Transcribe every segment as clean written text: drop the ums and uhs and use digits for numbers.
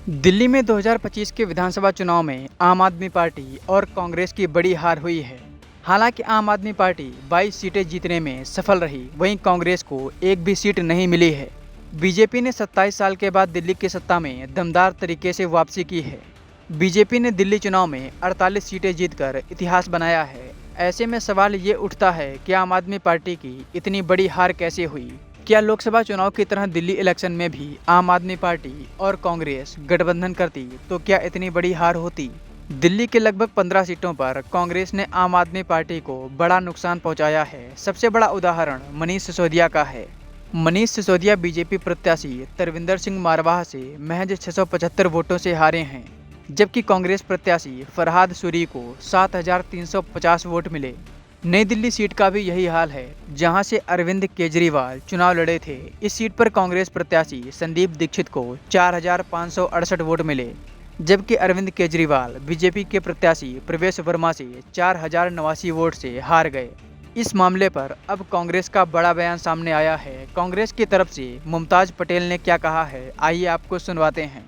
दिल्ली में 2025 के विधानसभा चुनाव में आम आदमी पार्टी और कांग्रेस की बड़ी हार हुई है। हालांकि आम आदमी पार्टी 22 सीटें जीतने में सफल रही, वहीं कांग्रेस को एक भी सीट नहीं मिली है। बीजेपी ने 27 साल के बाद दिल्ली की सत्ता में दमदार तरीके से वापसी की है। बीजेपी ने दिल्ली चुनाव में 48 सीटें जीतकर इतिहास बनाया है। ऐसे में सवाल ये उठता है कि आम आदमी पार्टी की इतनी बड़ी हार कैसे हुई। क्या लोकसभा चुनाव की तरह दिल्ली इलेक्शन में भी आम आदमी पार्टी और कांग्रेस गठबंधन करती तो क्या इतनी बड़ी हार होती। दिल्ली के लगभग 15 सीटों पर कांग्रेस ने आम आदमी पार्टी को बड़ा नुकसान पहुंचाया है। सबसे बड़ा उदाहरण मनीष सिसोदिया का है। मनीष सिसोदिया बीजेपी प्रत्याशी तरविंदर सिंह मारवाह से महज 675 वोटों से हारे हैं, जबकि कांग्रेस प्रत्याशी फरहाद सूरी को 7350 वोट मिले। नई दिल्ली सीट का भी यही हाल है, जहां से अरविंद केजरीवाल चुनाव लड़े थे। इस सीट पर कांग्रेस प्रत्याशी संदीप दीक्षित को 4568 वोट मिले, जबकि अरविंद केजरीवाल बीजेपी के प्रत्याशी प्रवेश वर्मा से 4089 वोट से हार गए। इस मामले पर अब कांग्रेस का बड़ा बयान सामने आया है। कांग्रेस की तरफ से मुमताज पटेल ने क्या कहा है, आइए आपको सुनवाते हैं।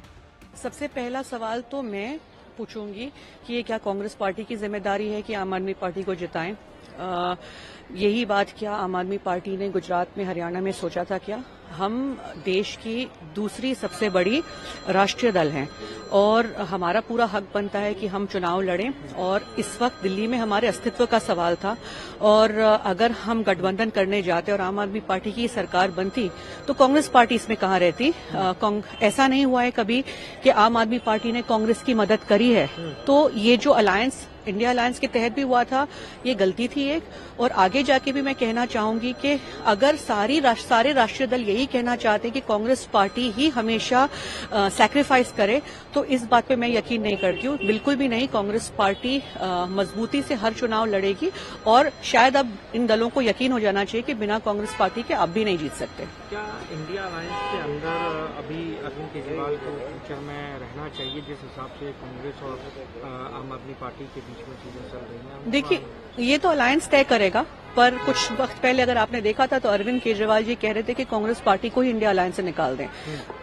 सबसे पहला सवाल तो मैं पूछूंगी कि ये क्या कांग्रेस पार्टी की जिम्मेदारी है कि आम आदमी पार्टी को जिताएं। यही बात क्या आम आदमी पार्टी ने गुजरात में, हरियाणा में सोचा था क्या? हम देश की दूसरी सबसे बड़ी राष्ट्रीय दल हैं और हमारा पूरा हक बनता है कि हम चुनाव लड़ें। और इस वक्त दिल्ली में हमारे अस्तित्व का सवाल था और अगर हम गठबंधन करने जाते और आम आदमी पार्टी की सरकार बनती तो कांग्रेस पार्टी इसमें कहाँ रहती। ऐसा नहीं हुआ है कभी कि आम आदमी पार्टी ने कांग्रेस की मदद करी है। तो ये जो अलायंस, इंडिया अलायंस के तहत भी हुआ था, ये गलती थी एक। और आगे जाके भी मैं कहना चाहूंगी कि अगर सारे राष्ट्रीय दल यही कहना चाहते हैं कि कांग्रेस पार्टी ही हमेशा सैक्रिफाइस करे, तो इस बात पे मैं यकीन नहीं करती हूँ, बिल्कुल भी नहीं। कांग्रेस पार्टी मजबूती से हर चुनाव लड़ेगी और शायद अब इन दलों को यकीन हो जाना चाहिए कि बिना कांग्रेस पार्टी के आप भी नहीं जीत सकते। क्या इंडिया अलायंस के अंदर अभी अरविंद केजरीवाल को फ्यूचर में रहना चाहिए, जिस हिसाब से कांग्रेस और आम आदमी पार्टी के बीच में चीजें चल रही हैं? देखिए, ये तो अलायंस तय करेगा, पर कुछ वक्त पहले अगर आपने देखा था तो अरविंद केजरीवाल जी कह रहे थे कि कांग्रेस पार्टी को ही इंडिया अलायंस से निकाल दें।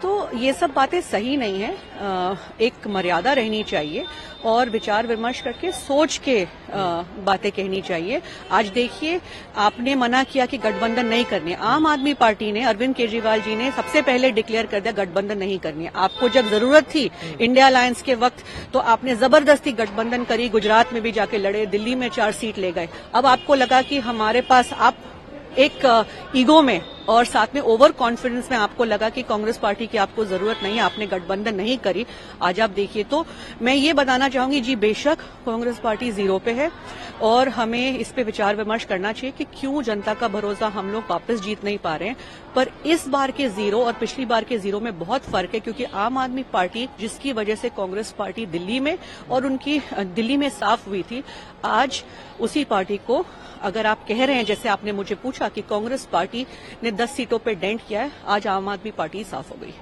तो ये सब बातें सही नहीं है। एक मर्यादा रहनी चाहिए और विचार विमर्श करके सोच के बातें कहनी चाहिए। आज देखिए, आपने मना किया कि गठबंधन नहीं करनी है। आम आदमी पार्टी ने, अरविंद केजरीवाल जी ने सबसे पहले डिक्लेयर कर दिया गठबंधन नहीं करनी है। आपको जब जरूरत थी इंडिया अलायंस के वक्त तो आपने जबरदस्ती गठबंधन करी, गुजरात में भी जाके लड़े, दिल्ली में 4 सीट ले गए। अब आपको लगा कि हमारे पास, आप एक ईगो में और साथ में ओवर कॉन्फिडेंस में आपको लगा कि कांग्रेस पार्टी की आपको जरूरत नहीं है, आपने गठबंधन नहीं करी। आज आप देखिए, तो मैं ये बताना चाहूंगी, जी बेशक कांग्रेस पार्टी जीरो पे है और हमें इस पे विचार विमर्श करना चाहिए कि क्यों जनता का भरोसा हम लोग वापस जीत नहीं पा रहे हैं। पर इस बार के जीरो और पिछली बार के जीरो में बहुत फर्क है, क्योंकि आम आदमी पार्टी, जिसकी वजह से कांग्रेस पार्टी दिल्ली में और उनकी दिल्ली में साफ हुई थी, आज उसी पार्टी को, अगर आप कह रहे हैं जैसे आपने मुझे पूछा कि कांग्रेस पार्टी ने 10 सीटों पे डेंट किया है, आज आम आदमी पार्टी साफ हो गई।